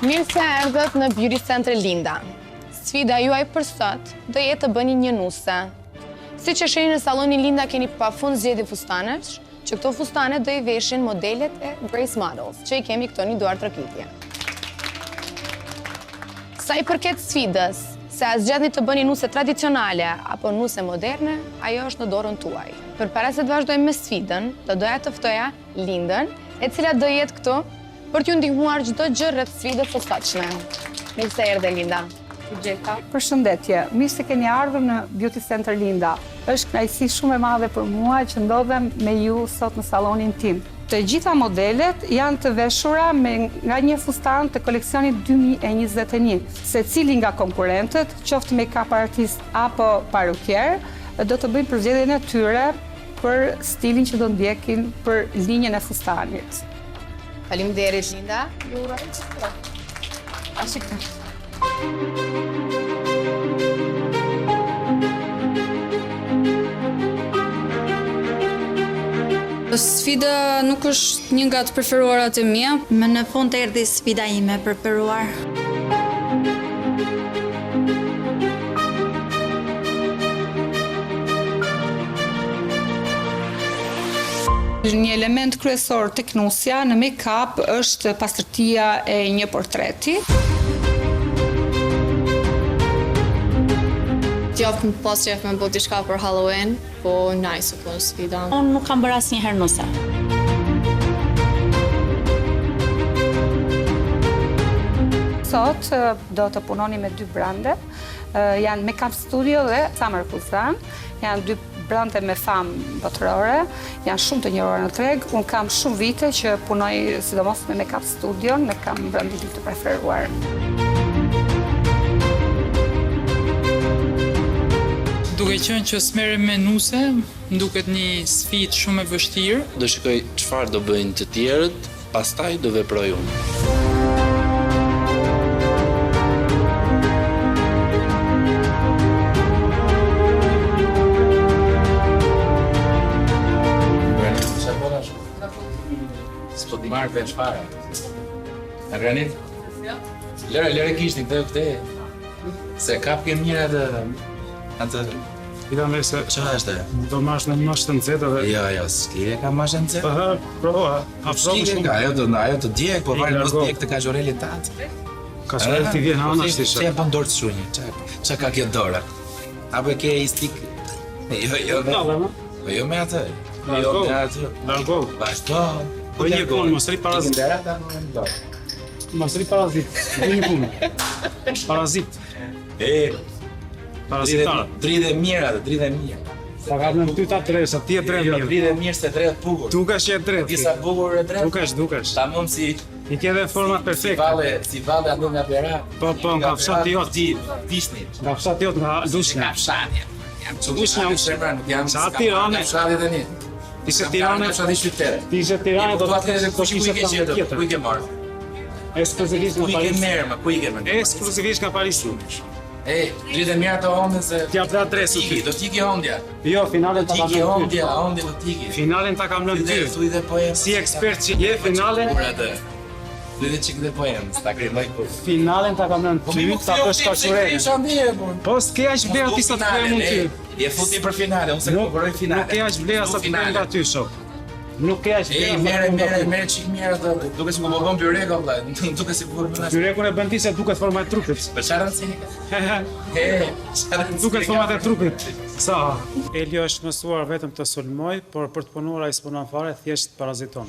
Mirë se erdhët në Beauty Center Linda. Sfida juaj për sot do jetë të bëni një nuse. Siç e shihni në sallonin Linda keni pafund zgjedhje fustanesh, që këto fustane do i veshin modelet e Grace Models, që i kemi këto një duar trokitje. Sa i përket sfidës, se a zgjedhni të bëni nuse tradicionale apo nuse moderne, ajo është në dorën tuaj. Përpara se të vazhdojmë me sfidën, do doja të ftoja Lindën, e cila do jetë këtu për t'ju ndihmuar çdo gjë rreth sfidës së sotshme. Mirë se erdhe Linda. Përshëndetje, mirë se keni ardhur në Beauty Center Linda. Është kënaqësi shumë e madhe për mua që ndodhem me ju sot në sallonin tim. Të gjitha modelet janë të veshura nga një fustan të koleksionit 2021. Secili nga konkurrentët, qoftë make-up artist apo parukier, do të bëjnë përzgjedhjen e tyre për stilin që do ndjekin për linjën e fustanit. Faleminderit Linda. Ju uroj çfarë? Ashtu. Sfida nuk është një nga të preferuarat e mia. Më në fund erdhi sfida ime e preferuar. Një element kryesor tek nusja në make-up është pastërtia e një portreti. Djathtë më pas qef me bë diçka për Halloween, po nice po sfida. Unë nuk kam bërë asnjëherë nuse. Sot do të punoni me dy brande, janë Make-up Studio dhe Summer Fusan. Janë dy brande me famë botërore, janë shumë të njohura në treg. Unë kam shumë vite që punoj sidomos me Make-up Studio, ne kam brandin të preferuar. Duke qenë që s'merrem me nuse, më duket një sfidë shumë e vështirë. Do shikoj çfarë do bëjnë të tjerët, pastaj do veproj unë. S'po t'i marrë për çfarë? A granit? Lëre kishtin këtë. Se kap ke mirë atë. Ida me se... Qa është e? Do mash në mashtë të nëzeta dhe... Ja, s'kire ka mash në nëzeta? Prova. S'kire ka, ajo të djek, po varë mos djek të kaxorelit tatë. Kaxorel t'i vjen hana shtisha. Se e për dorë të shunjë, qa ka kjo dora? Apo e ke i stik... Jo me atë. Jo me atë. Largo. Vazhdo. Po një punë, mos rri parazit. Mos rri parazit. Një punë. Parazit. Parazitar. Dridhe mirë atë, dridhe mirë. Sa ka në ty ta tresa, ti e drejt mirë. Dridhe mirë se drejt bukur. Dukesh që e drejt. Disa bukur e drejt. Dukesh. Ta mund si... I ke dhe format perfekte. Si vale atë nga pera. Po, nga fshati jot. Disney. Nga fshati jot, nga Lushnja. Nga fshati. Lushnja Sa Tirane. Nga fshati dhe një. Ti se Tirane. Nga fshati shqiptere. Ti se Tirane do të ku i ke qetë, ku i ke marrë. Ekskluzivisht nga Ku i ke Paris. merë, ma ku i ke merë. Ekskluzivisht nga Paris. Dridhe mirë ato ondën se... T'ja pra adresu ty. Do t'iki ondja. Jo, finalen ta kam T'iki lënë ty. ondja do t'iki. Finalen ta kam lënë ty. Thuj dhe poemë. Si ekspert që je finalen, Thuj dhe qik dhe poemë, s'ta krimoj ku. finalen ta kam lënë ty, ta bësh kaçurele. Po s'ke aq vlerë ti sa të bëjmë unë ty. Je futi për finale, unë se konkurroj finale. Nuk ke aq vlerë sa të bëjmë nga ty shok. Nuk ke aq vlerë. Mere qik mirë ato. Duke si ku po bëm byreko, vlla. Duke si ku po bëm. Byrekun e bën ti se duket forma e trupit. Për çfarë rëndësini ka? Duket forma e trupit. Sa? Elio është mësuar vetëm të sulmoj, por për të punuar ai s'punon fare, thjesht paraziton.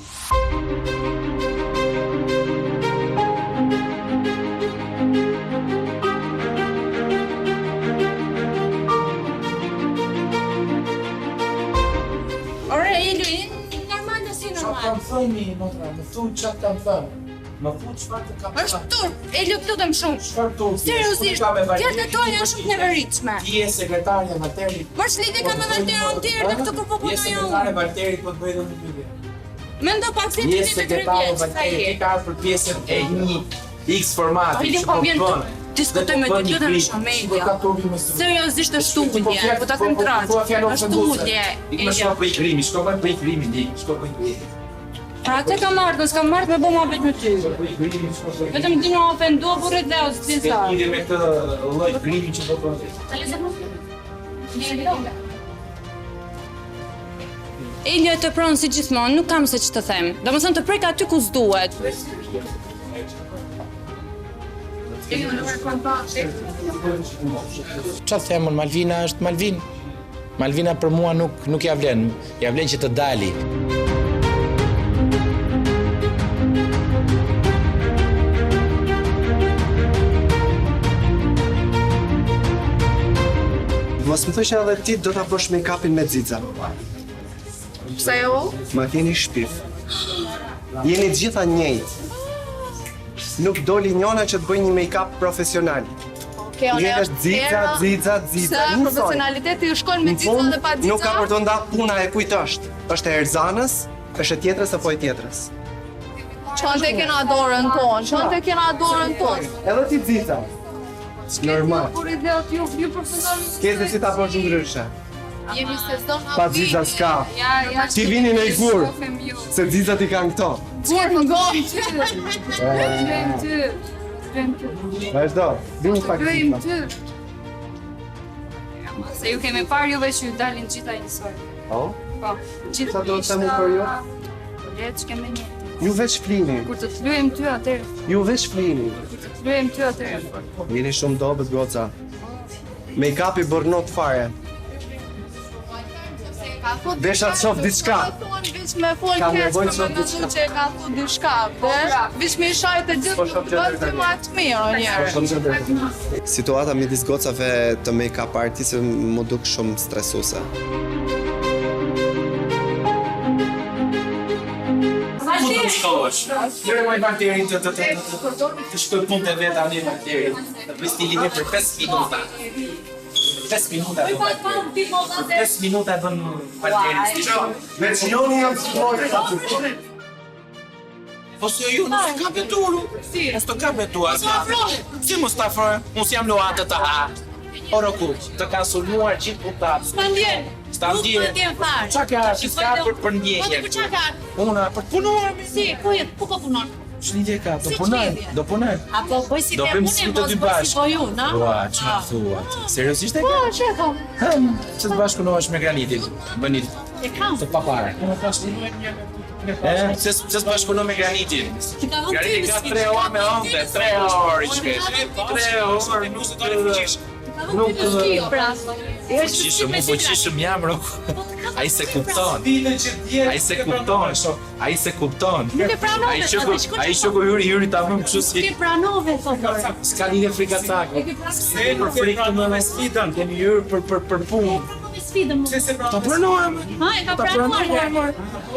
Kam thëmi, motra, më thuj qatë kam thëmë. Më thuj çfarë të kam thëmë. Është turp, Elio lutem shumë. Çfarë turp? Seriozisht, fjalët e tua janë shumë të neveritshme. Ti je sekretarja Valterit. Mos lidhje ka me Valterin tjerë dhe këtë po Je sekretare Valterit, po të bëj dhe një pyetje. Mendo pak se ti Je je sekretare Valterit, ti ka ardhur për pjesën e një X formati. Elio po vjen të diskutoj me ty lutem shumë Elio. Seriozisht është studje, po ta them trash. Është studje. Ikë më shko për i krimi, shko për i krimi, shko për i krimi. Pra atë kam ardhur, s'kam ardhur me bëma vetë me ty. Vetëm ti më ofendua burrit dhe os ti sa. Lidhje me këtë lloj grimi që po bën. Elio të pronë si gjithmonë, nuk kam se që të them. Domethënë të prek aty ku s'duhet. Çfarë them unë, Malvina është Malvin. Malvina për mua nuk ja vlen që të dali. Mos më thoshe edhe ti do ta bësh make-upin me Xixa. Pse jo? Ma keni shpif. Jeni të gjitha njëjtë. Nuk doli njëna që të bëj një make-up profesional. Jeni është Xixa. Se profesionaliteti ju shkon me Xixa dhe pa Xixa? Nuk ka për të nda puna e kujt është. Është e Erzanës, është e tjetrës apo e tjetrës. Qante kena dorën tonë. Edhe ti Xixa. Normal. Kur i dhe ju përfundoni. Kese si ta bësh ndryshe. Jemi sezon Pa Xixa s'ka. Ti vini në ikur. Se Xixa ti kanë këto. Vazhdo. Vini pak Xixa. Se ju kemi parë juve që ju dalin gjitha njësoj. Po? Po. Sa do të themi për ju? Le që kemi një. Ju veç flini. Kur të luajm ty atëherë. Ju veç flini. Luajm ty atëherë. Jeni shumë dobët goca. Make-upi bërnot fare. Desha të shoh diçka. Me fol Kam keq nevojë për të shoh mendu diçka. që e ka thu diçka, vish me shajt e gjithë bëzë ma të mirë, o njerë. Situata midis gocave të make-up artistëve më duk shumë stresuese. Ku do të shkohesh? Lëre më bakterin të shkoj punë vetë tani bakterin. Të stili për 5 minuta. 5 minuta. 5 minuta bën bakterin. Veç joni jam të shkojë. Po se ju nuk ka beturu. Mos të ka betuar. Si mos ta afroj? Mos jam luante të ha. Ora ku, të kanë sulmuar gjithë puntat. S'ma ndjen. Sta ndjen. Nuk më ndjen fare. Çka ka? Si ska për ndjenjë? Po çka ka? Una për të punuar. Si, ku po punon? Ç'lidhje ka? Do punoj. Apo bëj si Do te bëjmë unë, si të mos dy bëj si bashkë. po ju, na? Ua, ç'a thua ti? Seriozisht e ka? Po, çe kam. Që të bashkëpunohesh me Granitin. Bëni E kam. të papare. Se s'bashkëpuno me Granitin. Ti ka vënë Graniti ka 3 orë me ëndë, 3 orë i shkret. 3 orë, nuk se do të fuqish. Nuk të fuqishëm jam, Roku. Ai se kupton. Ai se kupton. Nuk e pranove. Ai që kur hyri ta vëm kështu si. Ti pranove thotë. S'ka lidhje frikacak. Për frikë më me sfidën, kemi hyrë për punë. Sfidën më. Ta pranuam. Ha, e ka pranuar.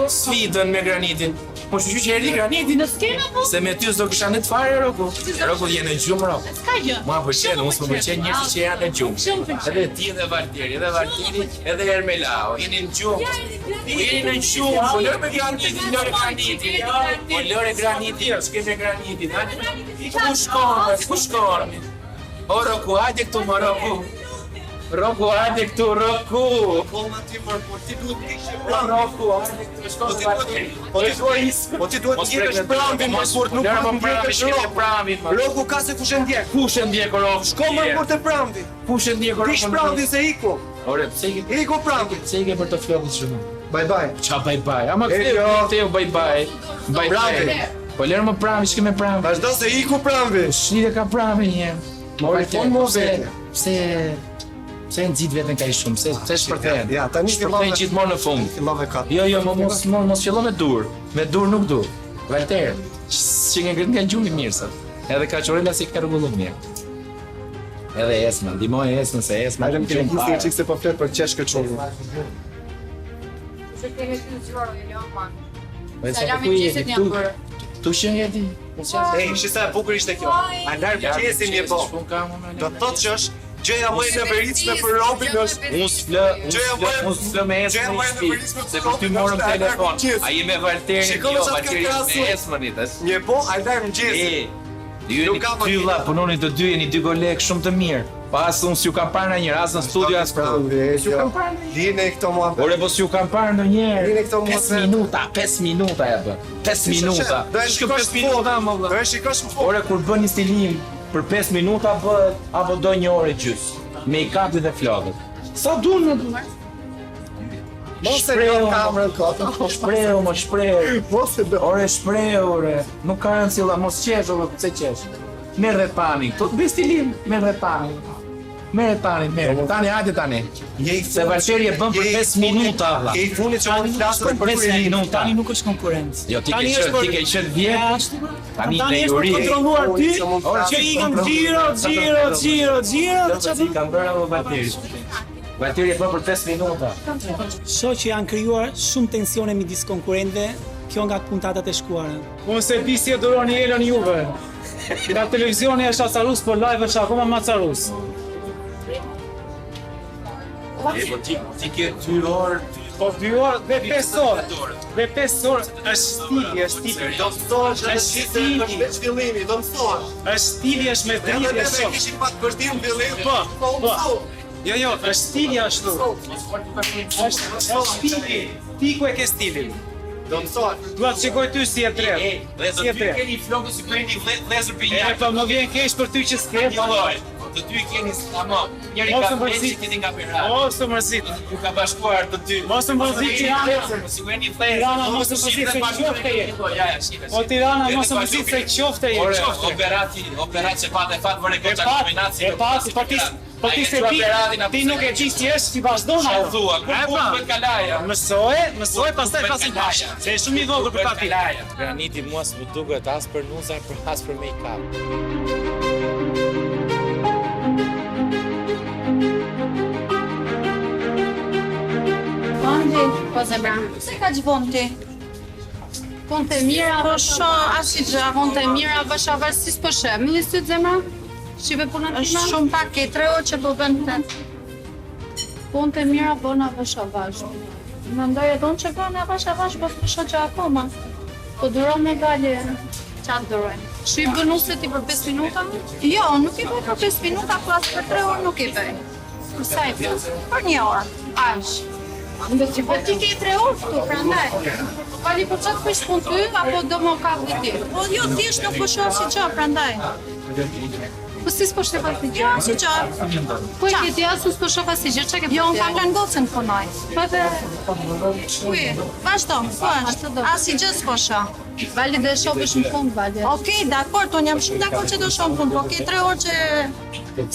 Sfidën me Granitin. Po që që erdhi Graniti. Në skena po? Se me ty s'do kisha në të fare, Roku. Roku je në gjumë, Roku. Ka gjë. Mua pëlqen, unë s'më pëlqen njerëzit që janë në gjumë. Edhe ti edhe Valteri, edhe Ermelao, jeni në gjumë. Jeni në gjumë, po lërë me Granitin, lërë Granitin. Po lërë Granitin, s'keme Granitin. Ku shkon? O, Roku, hajde këtu më, Roku. Roku, hajde këtu, Roku! Po ti duhet kishe pranë. Roku, hajde këtu, shkon Valteri. Po ti duhet t'jesh pranvin më fort, nuk më ndjekesh pranvin. Roku ka se kush e ndjek. Kush e ndjek Roku? Shko më fort te pranvi. Kush e ndjek Roku? Kish pranvi se iku. Ore, pse Iku pranvi. ke për të flokut shumë? Bye bye. Qa bye bye? Ama ktheu bye bye. Bye bye. Po lërë më pranvi, shke me pranvi. Vazhdo se iku pranvi. Shnide ka pranvi një. Mori fon më vete. Pse e nxit veten kaq shumë? Pse shpërthen? Ja, tani shpërthen gjithmonë në fund. Fillove kat. Jo, mos fillo me dur. Me dur nuk du. Valter, që nga gjumi mirë sot. Edhe ka qorela si ka rregullu mirë. Edhe Esma, ndihmoj Esmën se Esma. Hajde më kemi nisë çik se po flet për çeshkë çullë. Se kemi ty të zhvaro, Elion, Tu që jeti? Ej, shisa e bukur ishte kjo. Alarm qesin një po. Do thotë që është gjëja më e neveritshme për Robin është Unë s'flë me Esmën në shtëpi. Se për ty morëm telefon. A je me Valterin, jo, Valterin me Esmën i tës. një po, alarm qesin. Ju jeni ty vlla, punoni të dy, jeni dy kolegë shumë të mirë. Pas unë s'ju kam parë në një rast në studio as këtu. Lini këto mua. Ore, po s'ju kam parë në njerë. Lini këto mua. 5 minuta ja bë. 5 minuta. Do e shikosh 5 minuta më vëlla. Do e shikosh më fort. Ore, kur bën një stilim për 5 minuta bëhet apo do 1 orë gjys. Make-upi dhe flokët. Sa duan në duar? Mos e lëm kamerën kot. Shprehu, mos shprehu. Mos e bë. Ore, shprehu, ore. Nuk ka rëndësi vëlla, mos qesh, ore, pse qesh? Merr dhe pani. Këto të bëj stilim, merr dhe pani. Merr tani, merr. Tani hajde tani. Se Valteri e bën për 5 minuta vëlla. Ke i funit që unë flasë për 5 minuta. Tani nuk është konkurrencë. Jo, ti ke qenë vjet. Tani Tani është teori. për kontrolluar ty, që ikëm xhiro. Çfarë kanë bërë me Valteri? Valteri e bën për 5 minuta. Shoh që janë krijuar shumë tensione midis konkurrentëve, kjo nga puntatat e shkuara. Unë se di si e duroni Elon juve. Nga televizioni është acarus, por live është akoma macarus. Ti ke 2 orë. Po 2 orë dhe 5 orë. Dhe 5 orë është stili, është stili. Do të thosh është stili. veç fillimi, do të thosh. Është stili, është me dritë, Edhe është ne kishim pak vështirë në fillim. Po. Jo, është stili ashtu. Është stili. Ti ku e ke stilin? Do të thosh. Dua të shikoj ty si e tretë. Si e tretë. Keni flokë si bëni vlezër E, pinjak. po më vjen keq për ty që s'ke. Të dy keni tamam. Njëri Mos ka të mërzit. Messi, tjetri nga Berat. Mos të mërzit. Ju ka bashkuar të dy. Mos të mërzit Tirana. Si vjen vlezër. Tirana mos të mërzit se qofte je. Ja, shikoj. O Tirana mos të mërzit se qofte je. Ore, Qofte. operat që patë fat vëre E goxha pat, kombinaci. e pat, po ti se ti nuk e di si është, ti vazhdon Çfarë atë. thua? Ku bëhet kalaja? Mësoje, pastaj pasim bash. Se është shumë i vogël për kati. Graniti mua s'më duket as për nuza, as për make-up. Po zemra. Pse ka çvon ti? Punë të mira, po shoh as i gjë, punë të mira, vash avarsisht po shem. Një sy zemra. Shive punën time. Është shumë pak ke 3 orë që po bën këtë. Punë të mira bona vash avash. Mendoj edhe unë që bën avash, po të shoh që akoma. Po duron me dalje. Çfarë durojnë? Shi bën ose ti për 5 minuta? Jo, nuk i bëj për 5 minuta, po as për 3 orë nuk i bëj. Për sa i bën? Për 1 orë. Ash. Po ti ke 3 orë këtu, prandaj. Pali po çfarë bësh punë ty apo do më kap dhe ti? Po jo, thjesht nuk po shoh si gjë, prandaj. Po si s'po shte pati gjë? Si gjë. Po e ke ti asu s'po shoh pasi gjë, çka ke? Jo, unë kam lënë gocën punoj. Po edhe Kuj, vazhdo, as i gjë s'po shoh. Vali dhe shofësh në fund, Vali. Okej, dakord, unë jam shumë dakord që do shoh punë, po ke 3 orë që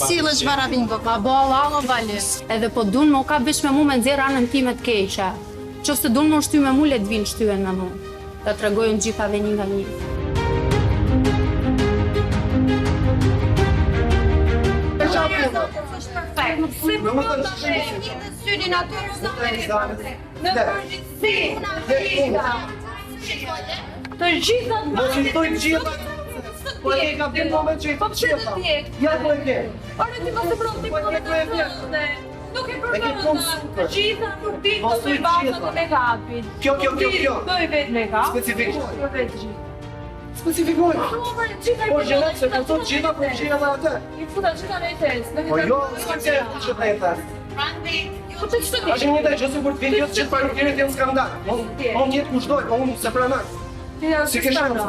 sillesh varabingo. Ma bo Allah, Vali. Edhe po dun më ka bish me mu me nxjerr anën time të keqe. Qofse dun më shty me mu, le të vinë shtyen me mu. Ta tregojnë gjithave një nga një. Si më të një syrin aty në përgjithësi, Të gjitha të Mos i thoj gjithë. Po e ka bën moment që i thot gjithë. Ja po e ke. Ore ti mos e broti po e ke. Nuk e përdojnë të gjitha nuk di të të bazën e make-upit. Kjo. Bëj vetë make-up. Specifikoj. Specifikoj. Po gjëra se po thot gjitha po gjëra me atë. I futa gjitha në test. Po jo, s'ke që të jetë. Po të çfarë? A jeni ndaj çështë për të video që para nuk jeni të skandal. Unë jetë kushtoj, po unë se pranoj. Si ke shans?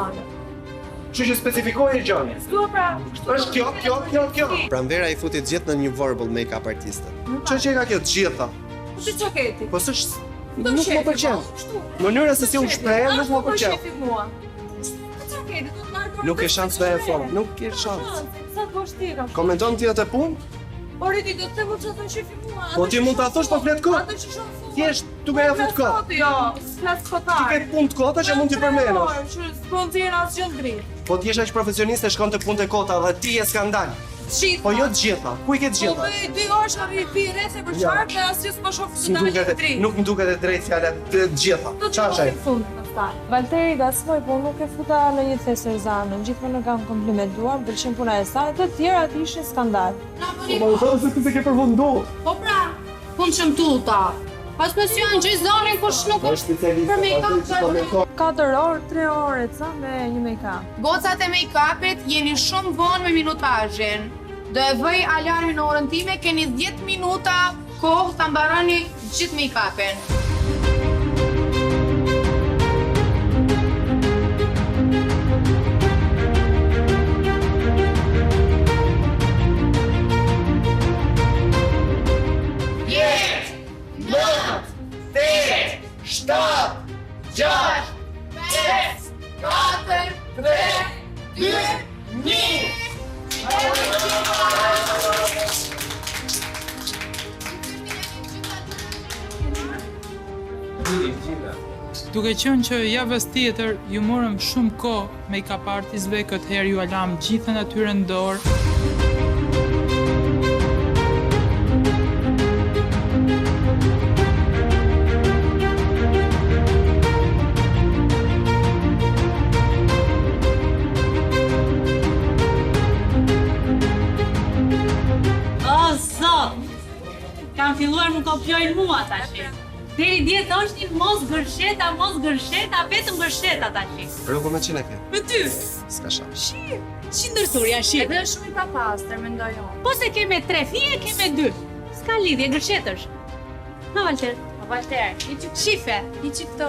Që specifikoj e gjoni. Është kjo. Pranvera i futi gjithë në një verbal make-up artiste. Që ka kjo të gjitha? Si çoketi? Po s'është nuk më pëlqen. Mënyra se si u shpreh nuk më pëlqen. Nuk e shans me e formë, nuk e shans. Sa të vështira. Komenton ti atë punë? Ore ti do të them çfarë të shefi mua. Po ti mund ta thosh po flet kot. Ato që shoh fut. Thjesht duke ja fut kot. Jo, flas Ti kotar. ke punë të kota që mund t'i përmendosh. Që s'po nxjerr asgjë ngrit. Po ti je aq profesioniste shkon te punë të kota dhe ti je skandal. Shit. Po jo të gjitha. Ku i ke të Po gjitha? bëj 2 orë shari pi rreth për çfarë dhe asgjë s'po shoh Nuk fundale duket të drejtë. nuk më duket e drejtë fjala të gjitha. Çfarë është? Fund pastaj. Valteri gasmoj, po nuk e futa në një thesër zanën, gjithmonë e kam komplimentuar, pëlqen puna e saj, të tjerat ishin skandal. Po më thonë se ti se ke përfunduar. Po pra, punë që më tuta. Pas me si janë gjithë zonin, kush nuk Po specialist. për make-up. 4 orë, 3 orë e ca me një make-up. Gocat e make-upit jeni shumë vonë me minutazhin. Do e vëj alarmin në orën time, keni 10 minuta kohë ta mbaroni gjithë make-upin. Duke qenë që javës tjetër ju morëm shumë kohë make-up artistëve, këtë herë ju alam gjithë natyrën në dorë. O, zot! Kam filluar më kopjojnë mua tash. Deri dje thoshin mos gërsheta, vetëm gërsheta tash. Rroku me çina ke? Me ty. S'ka shak. Si ndërthurja, shi. Edhe është shumë i papastër, mendoj unë. Po se ke me 3 fije, ke me 2. S'ka lidhje, gërshetësh. Ha, Valter. Valter, i që shife, i që këto...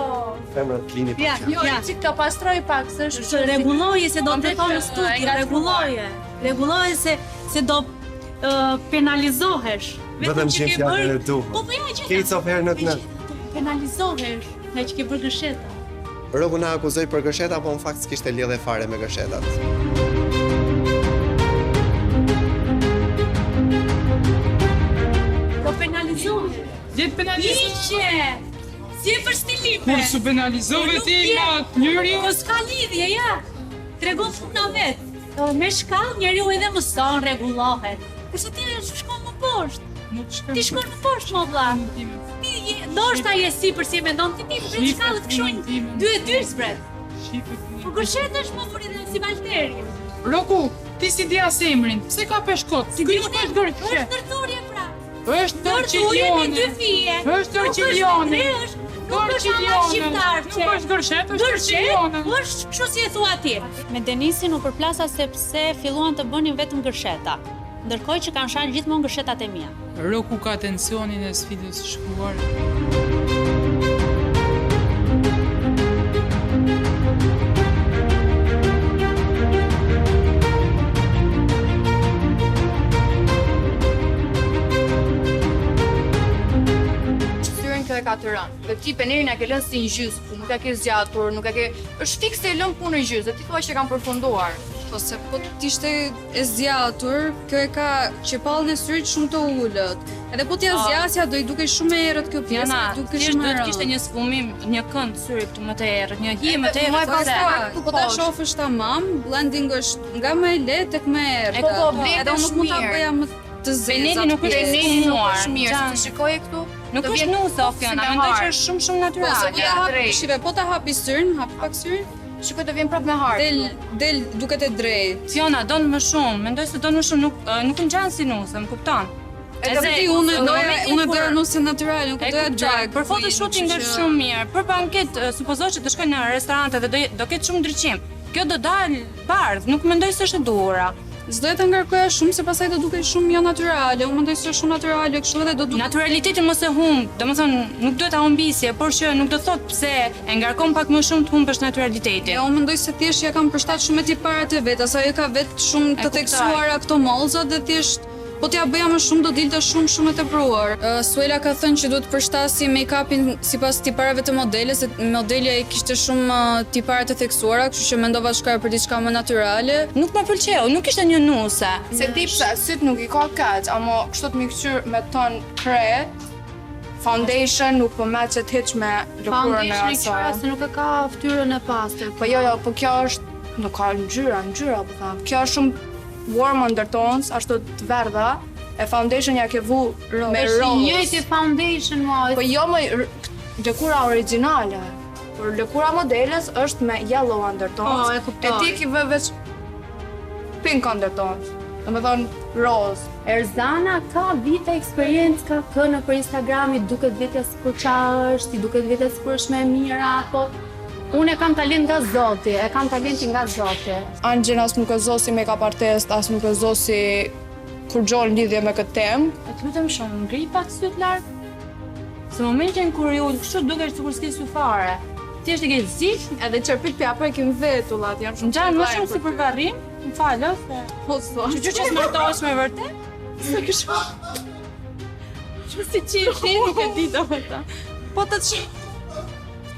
Femrat klini pa qenë. Jo, i që këto pastroj pak, së është... Rregulloje se do të thonë në studio, rregulloje. Rregulloje se do penalizohesh. Vetëm që fjalën e duhur. Po ja që. Kejtë of herë në të Penalizohesh nga që ke bërë gërsheta. Rroku na akuzoi për gërsheta, po në fakt s'kishte lidhje fare me gërshetat. Do penalizohesh. Gjithë penalizohesh. Ishe! Si e për stilime? Kur su penalizove ti nga njëri? Po s'ka lidhje, ja. Tregon puna vetë. Me shkallë njeriu edhe mëson, rregullohet. Kurse ti shkon më poshtë. Ti shkon më poshtë, më vlla. Ti ndoshta je sipër si mendon ti për shkallët kështu 2 zbret. Po gërshetësh më për edhe si Valteri. Roku, ti si dia semrin, pse ka peshkot? Si Ky nuk është gërshë. Është ndërthurje pra. Është Ndërthurje me 2 fije. Është Torqiljoni. Nuk është ama shqiptar që. Nuk është gërshetë, është Torqiljoni. Është kështu si e thua ti. Me Denisin u përplasa sepse filluan të bënin vetëm gërsheta. Ndërkohë që kanë shanë gjithmonë gërshetat e mia. Roku ka tensionin e sfidës së shkuar. Kjo e ka të rënë. Dhe ti penerin e ke lënë si një gjysë, nuk e ke zgjatur, nuk e ke... është fikse e lënë punë në gjysë, dhe ti thua që e kam përfunduar. Po se po t'ishte e zgjatur, kjo e ka qepallën e syrit shumë të ullët. Edhe po t'ja zgjasja do i duke shumë e errët kjo pjesë, duke shumë e rëndë. Kishte një sfumim, një kënd syri këtu më të errët, një hije më të errët. Po ta shofësh tamam, blending është nga më e lehtë tek më e errët. Po blendi edhe unë nuk mund ta bëja më të zezat. Benedi nuk është sfumuar. Është mirë, se të shikoje këtu. Nuk është nuse, Fiona, mendoj që është shumë natyrale. Shive, po ta hapi syrin, hapi pak syrin. Shikoj të vjen prapë me hartë. Del duket e drejtë. Fiona, don më shumë, mendoj se don më shumë, nuk ngjan si nuse, më kupton? Edhe ti unë bëra nuse natyrale, nuk doja drag. Për photoshooting është shumë mirë. Për banketë, supozoj që të shkoj në restorante dhe do ketë shumë ndryqim. Kjo do dalë bardhë, nuk mendoj se është e duhura. S'doja ta ngarkoja shumë se pastaj do duket shumë jo natyrale. Unë mendoj se është shumë natyrale, kështu edhe do duket. Naturalitetin mos e humb. Domethënë nuk duhet ta humbisje, por që nuk do thot pse e ngarkon pak më shumë të humbësh naturalitetin. Ja, unë mendoj se thjesht ja kam përshtat shumë me tiparat e vet, asaj ka vetë shumë të theksuara këto mollzat dhe thjesht po t'ja bëja më shumë do dilte shumë e tepruar. Suela ka thënë që duhet përshtasje make-upin sipas tiparave të modeles, se modelja i kishte shumë tipare të theksuara, kështu që mendova të shkoja për diçka më natyrale. Nuk më pëlqeu, nuk ishte një nuse. Se ti pse syt nuk i ka kaq, ama kështu të miksyr me ton kre, foundation nuk po matchet hiç me lëkurën e asaj. Se nuk e ka fytyrën e pastër. Po jo, po kjo është nuk ka ngjyra po them. Kjo është shumë warm undertones, ashtu të verdha, e foundation ja ke vu me rose. Është njëjti foundation mua. Po jo më lëkura origjinale. Por lëkura modeles është me yellow undertones. Po, e kuptoj. E ti ki vë veç pink undertones. Domethënë rose. Erzana ka vite eksperiencë, ka kënë për Instagrami, duket vetja sikur qa është, i duket vetja sikur është me mira, po unë e kam talent nga Zoti, e kam talentin nga Zoti. Angela as nuk e zosi make-up artist, as nuk e zosi furgjon lidhje me këtë temë. Të lutem shumë, ngri pak syt larg. Se momentin kur ju kështu duket sikur s'ke sy fare. Ti është i ke zik, Edhe çerpit apo e kem vetullat, janë shumë. ngjan më shumë si për varrim. Më fal, ose. Po so. Që smartohesh me vërtet? Sa kështu. Si çishi, nuk e di domethënë. Po të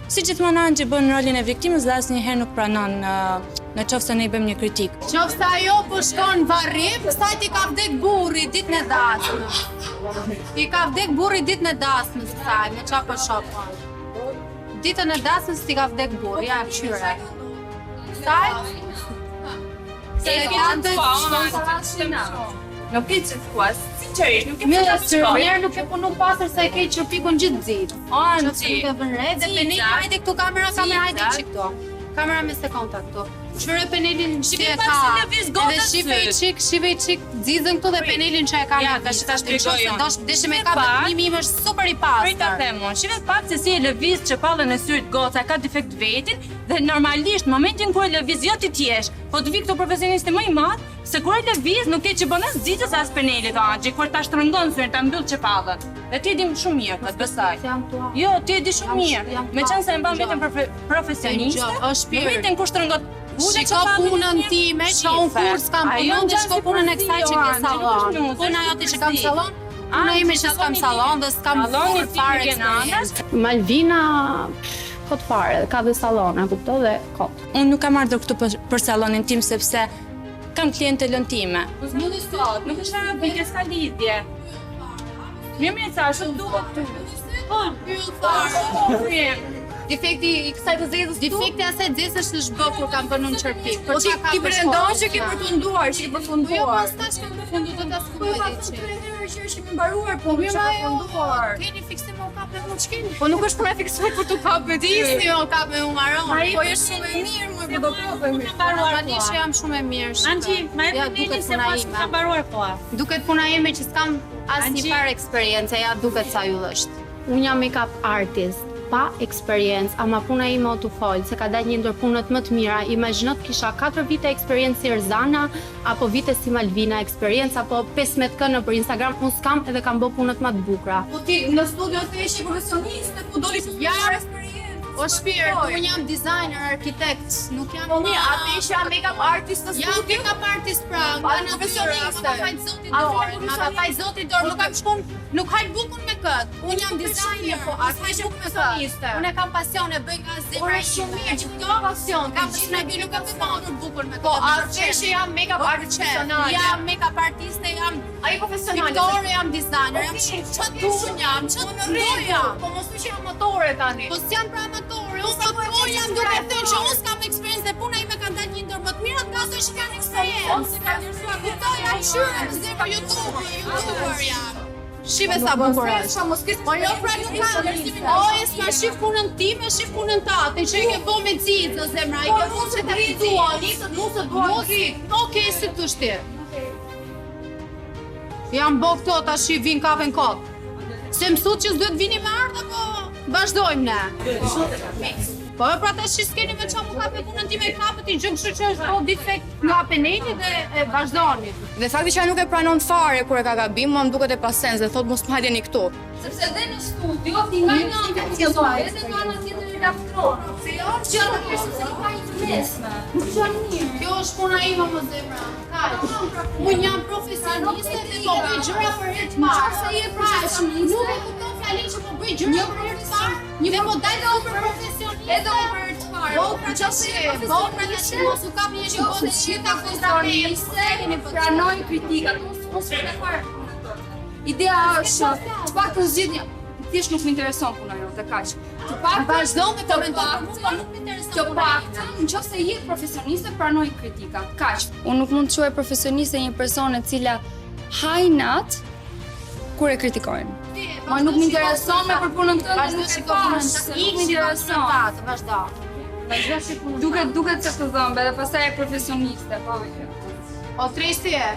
Si gjithmonë anë që bën rolin e viktimës dhe asnjëherë nuk pranon në qoftë se ne i bëjmë një kritik. Qoftë ajo po shkon varrim, kësaj ti ka vdek burri ditën e dasmës. I ka vdek burri ditën e dasmës kësaj, me çfarë po shoh. Ditën e dasmës ti ka vdek burri, ja qyre. Kësaj? Se e kanë Nuk ke që thuas, sinqerisht, nuk ke Mirë, nuk e punu pasër se e ke qërpikun gjithë dzitë. Anxhi. Nuk e vën re, dhe peneli, hajde këtu kamera, hajde që këtu. Kamera me sekonda këtu. Qëre penelin që e ka, edhe shive i qik dzizën këtu dhe penelin që e ka. Ja, ta shpjegoj unë. Deshë me ka dhe një më është super i pasër. Prita themun, shive pak se si e lëviz që pallën e syrit goca ka defekt vetin dhe normalisht momentin kur e lëviz jo ti t'jesh, po të vi këto profesionisti më i madh, se kur e lëviz nuk ke që bën as dzitës as penelit Anxhi, kur ta shtrëngon syrin ta mbyll çepallën. Dhe ti e di shumë mirë këtë, besoj. Jo, ti e di shumë mirë. Meqense e mban veten profesioniste, momentin kur shtrëngon Shiko punën time, që unë kur s'kam punon dhe shiko punën e kësaj që ke salon. Puna jote që kam salon, puna ime që s'kam salon dhe s'kam kur fare eksperiencë. Malvina kot fare, ka dhe salon, e kupto dhe kot. Unë nuk kam ardhur këtu për salonin tim sepse kam klientëlën time. Nuk e sot, Nuk është arabike, s'ka lidhje. Mirë, ca, shumë duhet ty. po, pyll fare. Defekti i kësaj të zezës këtu? Defekti asaj zezës është shbë kur kam bënë në qërpik. Po ti pretendon që ke përfunduar, që ke përfunduar. Jo, pas tash kam përfunduar, do ta skuaj që. Që është me mbaruar, po mirë përfunduar. Keni fiksim o kap me mund ç'keni? Po nuk është për e fiksuar për tu kap me disni o kap me umaron. Po është shumë e mirë, më do të më mbaruar. Tani jam shumë e mirë. Anxhi, më e duket se pas ka mbaruar po. Duket puna ime që s'kam asnjë farë eksperiencë, ja duket sa yll është. Unë jam make-up artist, pa eksperiencë, ama puna ime o të folë, se ka dalë një ndër punët më të mira. Imagjino të kisha 4 vite eksperiencë si Erzana, apo vite si Malvina eksperiencë, apo 15k në për Instagram, unë s'kam edhe kam bë punët më të bukura. Po ti në studio të ishi profesioniste, po doli si eksperiencë. O shpirë, unë jam designer, arkitekt, nuk jam... Po mirë, atë ishi jam make-up artist në studio? Jam make-up artist pra, nga profesioniste. Ma fajt zotit dorë, ma fajt zotit dorë, nuk kam shkon, nuk hajt bukun me këtë. Unë jam designer, po as hajt bukun me këtë. Unë e kam pasion, e bëj nga zemra shumë mirë, që këto pasion, kam që në nuk e përmatur bukun me këtë. Po, atë që jam make-up artist profesionale. Jam make-up artiste, jam... Ai profesionale. Viktore, jam designer, jam shumë qëtun jam, qëtun jam. Po mos që jam motore tani. Po s'jam pra motore, unë jam duke thënë që unë s'kam eksperiencë dhe puna ime kanë dalë një ndër më të mirat nga ato që kanë eksperiencë. Këto janë qyre në zemë YouTuber jam. Shive sa bukur është. Po jo pra nuk ka. O, s'ma shif punën time, shif punën tate, që i ke bo me cizë, zemra, i ke bo që të rizuan. Okej, si të shti. Jam bo këto, ta shi vin kafen kot. Se mësut që s'duhet vini me ardhe, po vazhdojmë ne. Po e pra ta shi s'keni me qa mu kape punën time e kapët i gjënë kështë që është po defekt nga peneli dhe vazhdojni. Dhe fakti që nuk e pranon fare kur e ka gabim, më duket e pasens dhe thot mos m'hajde këtu. Sepse dhe në studio, ti nga në edhe nga në tjetër e laftronë. Se jo është që atë kërësë se ka i të mesme. Nuk që anë mirë. Kjo është puna ima më zemra. Unë jam profesioniste dhe po bëj gjëra për herë të parë. Se je profesioniste. Nuk e kupton fjalin që po bëj gjëra për herë të parë. Dhe mo dalë për profesioniste. Edhe për herë të parë. Po pra që që mos u kap një që bënë shqita profesioniste. Pranoj kritikat. Mos të fare. Ideja është të pak të zgjidhja. Thjesht nuk më intereson puna jote, kaq. Të pak vazhdo me komentar, po nuk më intereson. Të pak, nëse je profesioniste, pranoj kritikat, kaq. Unë nuk mund të quaj profesioniste një person e cila hajnat kur e kritikojnë. Ma nuk më intereson me për punën tënde, nuk e pash, nuk më intereson. Vazhdo. Duket se të dhëmbe dhe pastaj e profesioniste, po. O tresti e.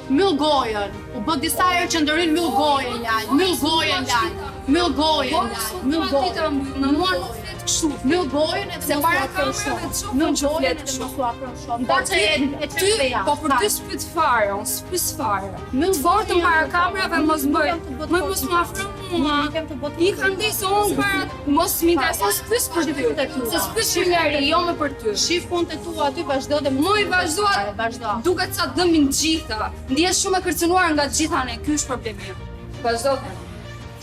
Myll gojën, u bë disa herë që ndërin myll gojën lajë, Myll gojën, myll gojën. Në mua nuk flet kështu. Myll gojën e se para kamerave të shoh. Myll gojën e mos u afron shumë. Ty, po për ty s'pyet fare, unë s'pyet fare. Myll fortë para kamerave mos bëj. Mos më afron mua. I kanë dhënë se unë para mos më intereson s'pyet për ty. Se s'pyet shimëri, jo më për ty. Shif punët e tua aty vazhdo dhe më i vazhdo. Duket sa dëmin të gjitha. Ndihesh shumë e kërcënuar nga të gjitha ne. Ky është problemi. Vazhdo.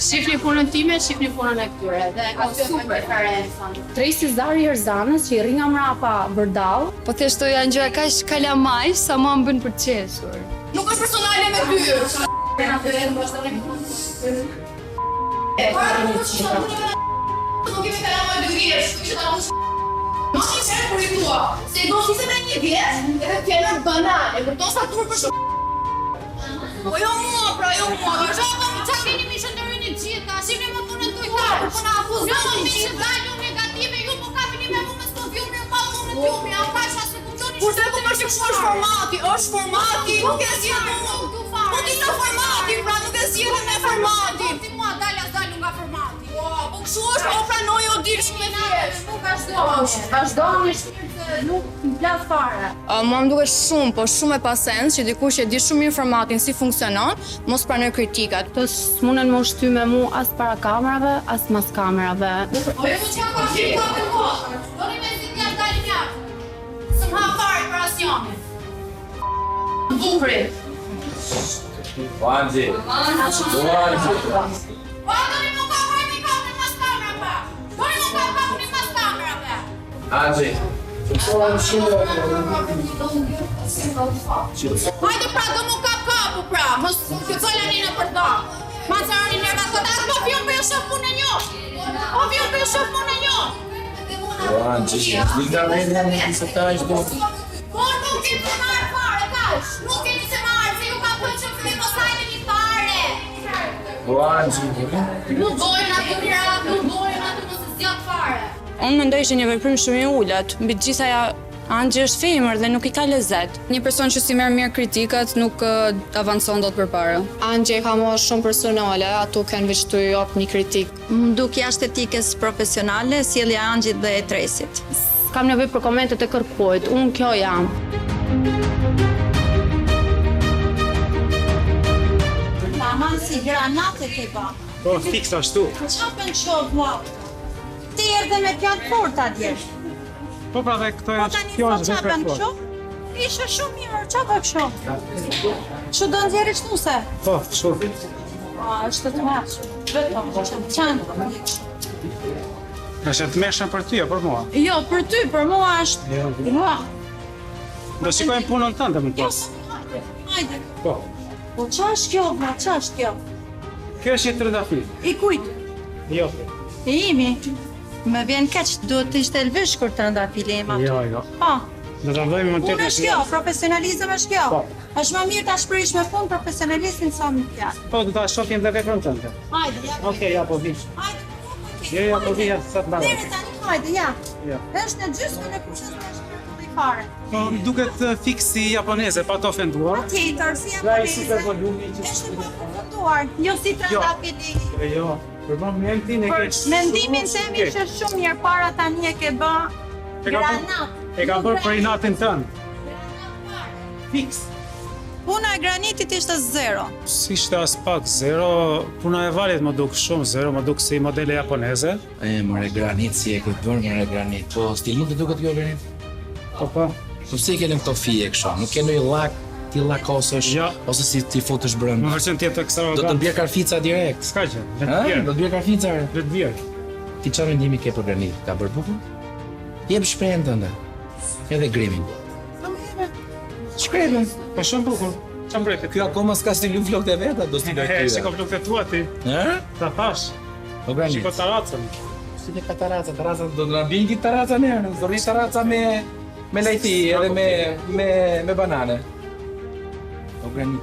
Shifni punën time, shifni punën e këtyre. Dhe aty me preferencën. Tracy Zari Erzanës që i rri nga mrapa vërdall. Po thjesht to janë gjëra kaq kalamaj sa mua më bën për të qeshur. Nuk është personale me ty. Nuk kemi kalamaj 2 vjeç, kështu që ta mos mos i shër për i tua. Se do si se me 1 vjeç, edhe fjalën banale, kupton sa tur për shumë. Po jo mua, pra jo mua. Qa keni mi shëndërën i gjitha, shifni më punën të ujtarë, po na akuzoni mi që dalju negative, ju po kapini me mu me s'to vjumi, pa punën t'jumi, a ka qa se kuptoni që të përshë është formati, nuk e zjetë mu, po ti në formati, pra nuk e zjetë me formati. Ti mua dalju nga formati. Po kështu është, o pranoj o dirë shumë e fjesh. Vazhdojnë shpirë se nuk në plas fare. Mua më duket shumë, po shumë e pasens që dikush e di shumë mirë formatin si funksionon, mos pranoj kritikat. Të s'munen më shty me mu as para kamerave, as mas kamerave. Po ju që ka shqipta të kohë, doni me zi t'ja dalë njërë. Së më hafari për asionin. Bukri. Wanzi. Po doni më ka hajni kapën mas kamerave. Doni më ka kapën mas kamerave. Anzi. Hajde pra, do mu kap kapu pra, mos këcolani në përdo. Ma carani në rakotat, po vjon për jo shëf punë e njo. Po vjon për jo shëf punë e njo. Wanzi. Liga media në kisë ta ishtë do. Po nuk keni se marë fare, kash. Nuk keni se marë, se ju ka përë që për mos hajde një fare. Wanzi. Nuk bojnë atë mirat, nuk bojnë atë mos e zjatë fare. Unë mendoj që një veprim shumë i ulët, mbi të gjitha ja Angji është femër dhe nuk i ka lezet. Një person që si merr mirë kritikat nuk avancon dot përpara. Angji ka marrë shumë personale, ato kanë veç të jap një kritik. Duk jashtë etikës profesionale, sjellja e Angjit dhe e Tresit. Kam nevojë për komentet e kërkojt, unë kjo jam. Mama si granate ke ba. Po, fiks ashtu. Qa për në qovë, mua? Ti erdhe me pjatë fort atje. Po pra dhe këto Po është, tani kjo sa është qa vepër për në fort. kështu? Ishe shumë mirë, qa për kështu? Që do nxjerri shnuse? Po, shumë. Është të mërshë. Vetëm, qanë. Është të mëshën për ty, për mua. Jo, për ty, për mua është... Jo. Mua. Do shikojmë punën tënde më pas. Hajde. Po. Po qa është kjo, ma, qa është kjo? Kjo është një trëndafi. I kujt? Jo. I imi. Me vjen keq, duhet të ishte elvishkur të rëndafili ima. Jo, jo. Po. Do ta bëjmë më Unë tepër. është kjo, profesionalizëm është kjo. Po. Është më mirë ta shpërish me punë profesionalistin sa më fjalë. Po, do ta shohim dhe veprën tënde. Hajde, ja. Okej, ja po vish. Hajde. Jo, ja po vi sa të mbaroj. Deri tani, hajde, ja. Ja. Është në gjysmën e kushës me shpirtin fare. Po, më duket fix si japoneze, pa të ofenduar. Tjetër, si Ai super japoneze. volumi që Është pa përfunduar, jo si trëndafili. Jo, për momentin e Për ke. mendimin temi që është shumë mirë para tani e ke bë granat. E kam bërë për inatin tënd. Fix. Puna e granitit ishte 0. Si ishte as pak zero, puna e valit më duk shumë zero, më duk si modele japoneze. Mëre granit, si e këtë bërë mëre granit. Po, stilin të duket kjo granit? Po. Po si e kene këto fije kësho? Nuk ke ndonjë llak, ti llakosësh, ose si ti futesh brenda. Më vërcen tjetë ekstravagant. Do të bjerë karfica direkt. S'ka gjë, le të Ha? bjerë. Do të bjerë karfica. Le të bjerë. Ti çfarë mendimi ke për granit? Ka bërë bukur? Jep shprehjen tënde. Edhe grimin. Shprehjen. Po shumë bukur. Çfarë mbretë? Ky akoma s'ka stilu flokët e veta, do stiloj He, ty. shiko flokët e tua ti. Ë? Ta thash. Po granit. Shiko taracën. Si te ka taraca do të na bëjnë ti taraca ne, do rri taraca me lajthi edhe me banane. Po granit,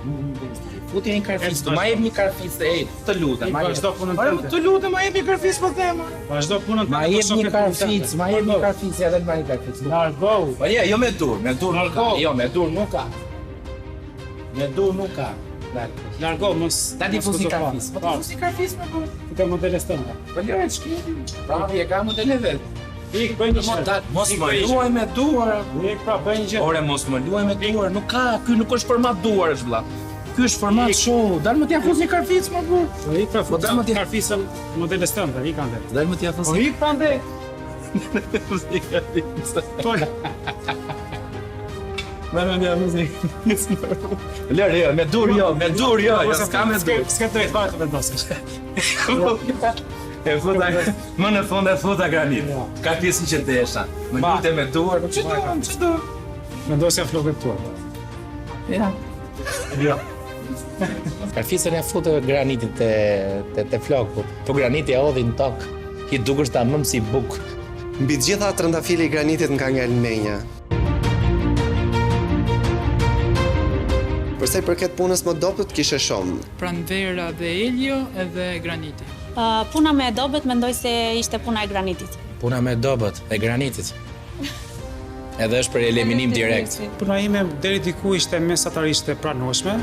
futi një karficë, ma jep një karficë, të lutem, ma jep. Vazhdo punën Ore, tënde. të lutem, ma jep një karficë po them. Vazhdo punën tënde. Ma jep një karficë, ma jep një karficë, edhe ma një karficë. Largo. Po jo me dur nuk ka. Jo, me dur nuk ka. Me dur nuk ka. Largo, mos... Ta ti fusi karfis. Po ti fusi karfis më po. Këto modele stënda. Po lëre shkiti. Bravi, e ka modele vet. Ik, bëj një gjë. Mos më luaj me duar. Ik, pra, bëj një gjë. Ore, mos më luaj me duar. Nuk ka, ky nuk është format duarësh vlla. Ky është format show. Dal më t'ia fusi karfis më po. Po ik, pra, Po dal më t'ia karfisën modele stënda, ik ande. Dal më t'ia fusi. Po ik, pra, ande. Fusi karfis. Tol. Më t'ia fusi. Lëre, me dur jo, s'ka me dur. S'ka drejt fare të vendosësh. E futa, më në fund e futa granit. Ka pjesën që desha. Më lute me duar, po ç'do? Vendosja flokët tua. Ja. Jo. Karfisën e futë granitit te floku. Po graniti e hodhi në tokë. I dukesh ta mëm si buk. Mbi të gjitha trëndafili i granitit nga menja. Përsa i përket punës më dobët kishe shumë. Pranvera dhe Elio edhe graniti. Puna me dobët mendoj se ishte puna e granitit. Puna me dobët e granitit. Edhe është për eliminim direkt. Puna ime deri diku ishte mesatarisht e pranueshme.